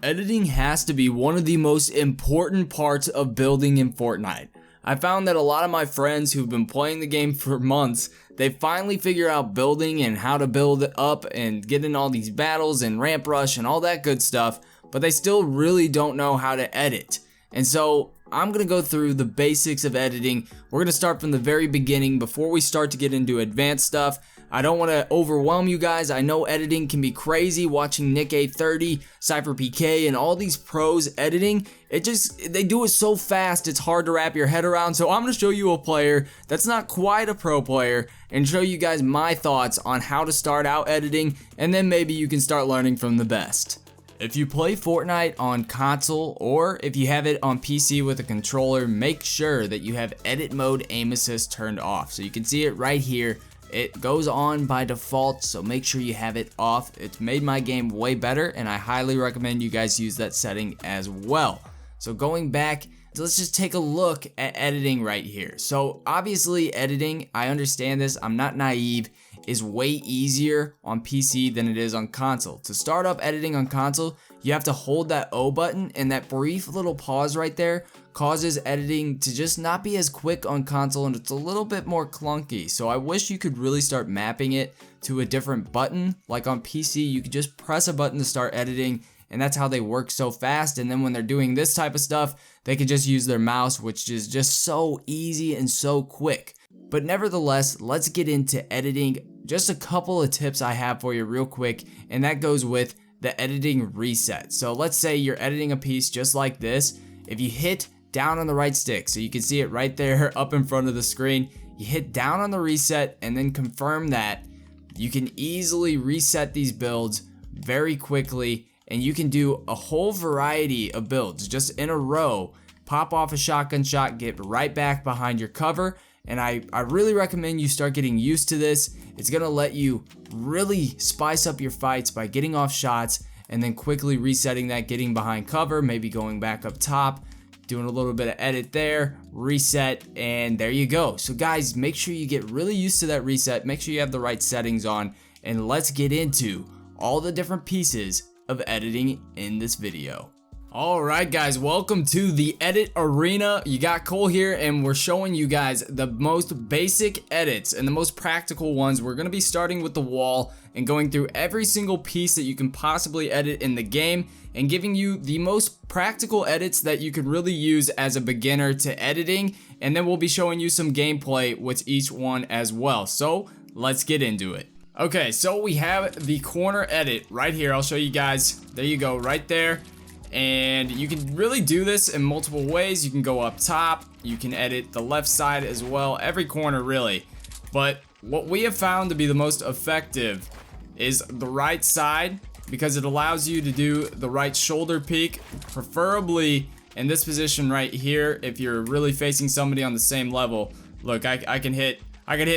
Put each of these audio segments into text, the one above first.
Editing has to be one of the most important parts of building in Fortnite. I found that a lot of my friends who've been playing the game for months, they finally figure out building and how to build it up and get in all these battles and ramp rush and all that good stuff, but they still really don't know how to edit. And so I'm going to go through the basics of editing. We're going to start from the very beginning before we start to get into advanced stuff. I don't want to overwhelm you guys. I know editing can be crazy. Watching Nick A30, Cypher PK, and all these pros editing, they do it so fast it's hard to wrap your head around. So I'm going to show you a player that's not quite a pro player and show you guys my thoughts on how to start out editing, and then maybe you can start learning from the best. If you play Fortnite on console or if you have it on PC with a controller, make sure that you have edit mode aim assist turned off. So you can see it right here. It goes on by default, so make sure you have it off. It's made my game way better, and I highly recommend you guys use that setting as well. So going back, let's just take a look at editing right here. So obviously editing, I understand this, I'm not naive, is way easier on PC than it is on console. To start up editing on console, you have to hold that O button, and that brief little pause right there causes editing to just not be as quick on console, and it's a little bit more clunky. So I wish you could really start mapping it to a different button. Like on PC, you could just press a button to start editing, and that's how they work so fast. And then when they're doing this type of stuff, they could just use their mouse, which is just so easy and so quick. But nevertheless, let's get into editing. Just a couple of tips I have for you real quick, and that goes with the editing reset. So let's say you're editing a piece just like this. If you hit down on the right stick, so you can see it right there up in front of the screen, you hit down on the reset and then confirm that, you can easily reset these builds very quickly, and you can do a whole variety of builds just in a row. Pop off a shotgun shot, get right back behind your cover, and I really recommend you start getting used to this. It's gonna let you really spice up your fights by getting off shots and then quickly resetting that, getting behind cover, maybe going back up top, doing a little bit of edit there, reset, and there you go. So guys, make sure you get really used to that reset, make sure you have the right settings on, and let's get into all the different pieces of editing in this video. Alright guys, welcome to the edit arena. You got Cole here, and we're showing you guys the most basic edits and the most practical ones. We're going to be starting with the wall and going through every single piece that you can possibly edit in the game and giving you the most practical edits that you could really use as a beginner to editing, and then we'll be showing you some gameplay with each one as well. So let's get into it. Okay, so we have the corner edit right here. I'll show you guys. There you go, right there. And you can really do this in multiple ways. You can go up top, you can edit the left side as well, every corner really. But what we have found to be the most effective is the right side, because it allows you to do the right shoulder peek, preferably in this position right here if you're really facing somebody on the same level. Look, I can hit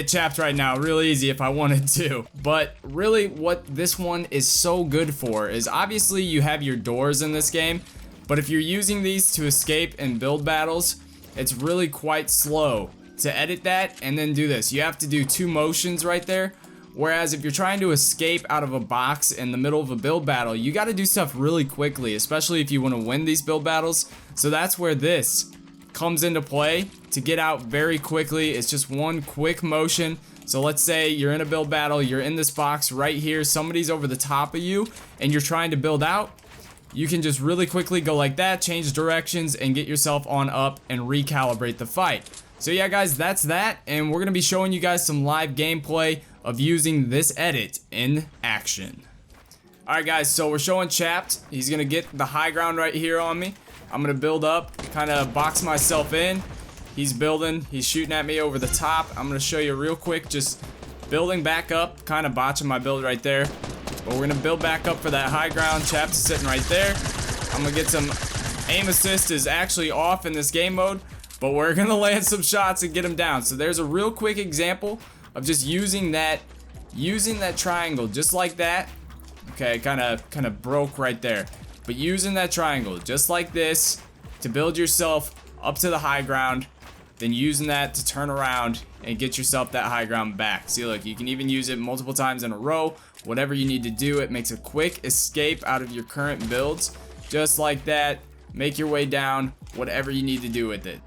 Chaps right now real easy if I wanted to. But really what this one is so good for is, obviously you have your doors in this game, but if you're using these to escape and build battles, it's really quite slow to edit that and then do this. You have to do two motions right there. Whereas if you're trying to escape out of a box in the middle of a build battle, you got to do stuff really quickly, especially if you want to win these build battles. So that's where this comes into play, to get out very quickly. It's just one quick motion. So let's say you're in a build battle, you're in this box right here, somebody's over the top of you and you're trying to build out. You can just really quickly go like that, change directions, and get yourself on up and recalibrate the fight. So yeah guys, that's that, and we're gonna be showing you guys some live gameplay of using this edit in action. Alright guys, so we're showing Chapped. He's gonna get the high ground right here on me. I'm gonna build up, kind of box myself in. He's building, he's shooting at me over the top. I'm gonna show you real quick, just building back up, kind of botching my build right there. But we're gonna build back up for that high ground. Chaps is sitting right there. I'm gonna get some aim assist is actually off in this game mode, but we're gonna land some shots and get him down. So there's a real quick example of just using that triangle just like that. Okay, kind of broke right there. But using that triangle just like this to build yourself up to the high ground, then using that to turn around and get yourself that high ground back. See, look, you can even use it multiple times in a row, whatever you need to do. It makes a quick escape out of your current builds. just like that. Make your way down, whatever you need to do with it.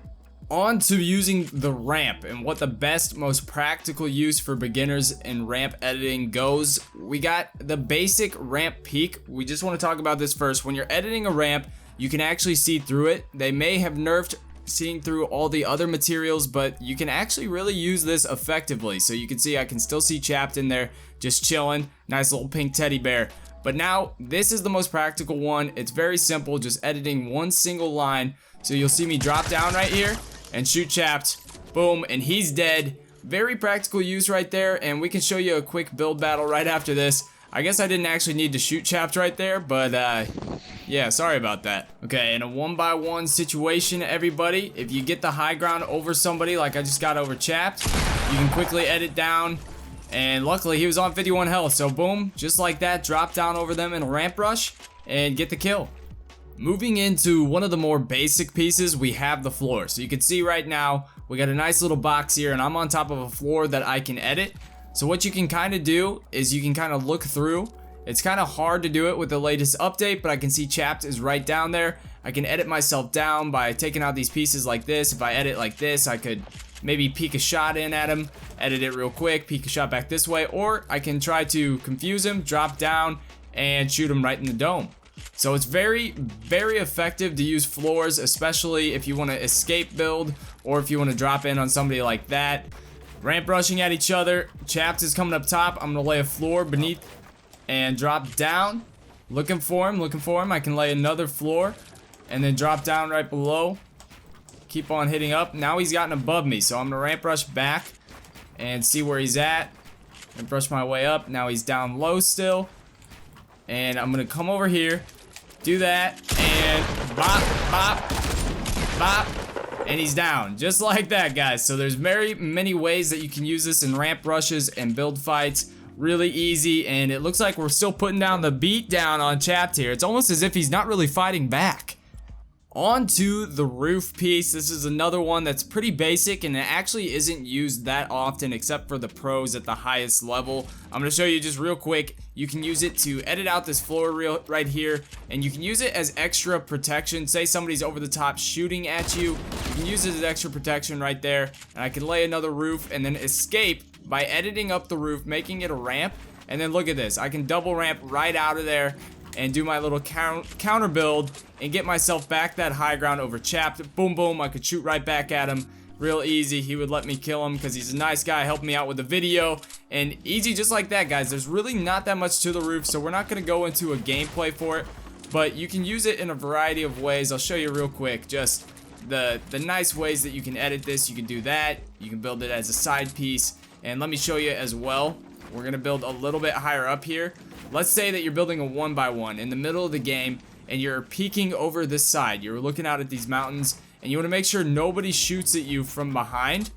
On to using the ramp and what the best, most practical use for beginners in ramp editing goes. We got the basic ramp peak. We just want to talk about this first. When you're editing a ramp, you can actually see through it. They may have nerfed seeing through all the other materials, but you can actually really use this effectively. So you can see I can still see Chapped in there just chilling. Nice little pink teddy bear. But now this is the most practical one. It's very simple, just editing one single line. So you'll see me drop down right here and shoot Chapped. Boom, and he's dead. Very practical use right there, and we can show you a quick build battle right after this. I guess I didn't actually need to shoot Chapped right there, but yeah, sorry about that. Okay, in a 1-by-1 situation, everybody, if you get the high ground over somebody like I just got over Chapped, you can quickly edit down. And luckily he was on 51 health, so boom, just like that, drop down over them in a ramp rush and get the kill. Moving into one of the more basic pieces, we have the floor. So you can see right now, we got a nice little box here and I'm on top of a floor that I can edit. So what you can kind of do is you can kind of look through. It's kind of hard to do it with the latest update, but I can see Chapped is right down there. I can edit myself down by taking out these pieces like this. If I edit like this, I could maybe peek a shot in at him, edit it real quick, peek a shot back this way, or I can try to confuse him, drop down, and shoot him right in the dome. So it's very, very effective to use floors, especially if you want to escape build, or if you want to drop in on somebody like that. Ramp rushing at each other, Chapped is coming up top, I'm going to lay a floor beneath and drop down. Looking for him, I can lay another floor, and then drop down right below. Keep on hitting up. Now he's gotten above me, so I'm gonna ramp rush back and see where he's at and brush my way up. Now he's down low still, and I'm gonna come over here, do that, and bop, bop, bop, and he's down just like that, guys. So there's very many ways that you can use this in ramp rushes and build fights. Really easy, and it looks like we're still putting down the beat down on Chapped here. It's almost as if he's not really fighting back. On to the roof piece. This is another one that's pretty basic and it actually isn't used that often except for the pros at the highest level. I'm going to show you just real quick. You can use it to edit out this floor right here, and you can use it as extra protection. Say somebody's over the top shooting at you, you can use it as extra protection right there, and I can lay another roof and then escape by editing up the roof, making it a ramp, and then look at this. I can double ramp right out of there and do my little counter build and get myself back that high ground over Chapped. Boom, boom, I could shoot right back at him. Real easy. He would let me kill him because he's a nice guy, helping me out with the video. And easy just like that, guys. There's really not that much to the roof, so we're not going to go into a gameplay for it. But you can use it in a variety of ways. I'll show you real quick just the nice ways that you can edit this. You can do that. You can build it as a side piece. And let me show you as well. We're going to build a little bit higher up here. Let's say that you're building a 1-by-1 in the middle of the game and you're peeking over this side. You're looking out at these mountains and you want to make sure nobody shoots at you from behind.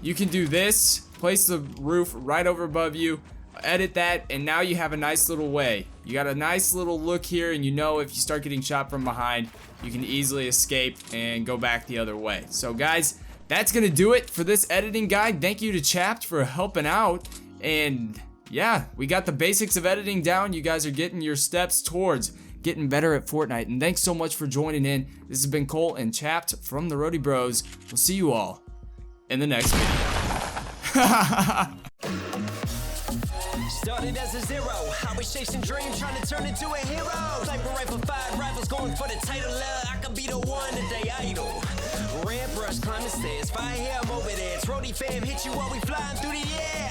You can do this, place the roof right over above you, edit that, and now you have a nice little way. You got a nice little look here, and you know if you start getting shot from behind, you can easily escape and go back the other way. So guys, that's gonna do it for this editing guide. Thank you to Chapped for helping out, and yeah, we got the basics of editing down. You guys are getting your steps towards getting better at Fortnite, and thanks so much for joining in. This has been Cole and Chapped from the Rodey Bros. We'll see you all in the next video. Started as a zero, I was chasing dreams, trying to turn into a hero. Sniper rifle, 5 rivals, going for the title. I could be the one that they idol. Ramp rush, climbing stairs, fire here, I'm over there. It's Rodey fam, hit you while we flying through the air.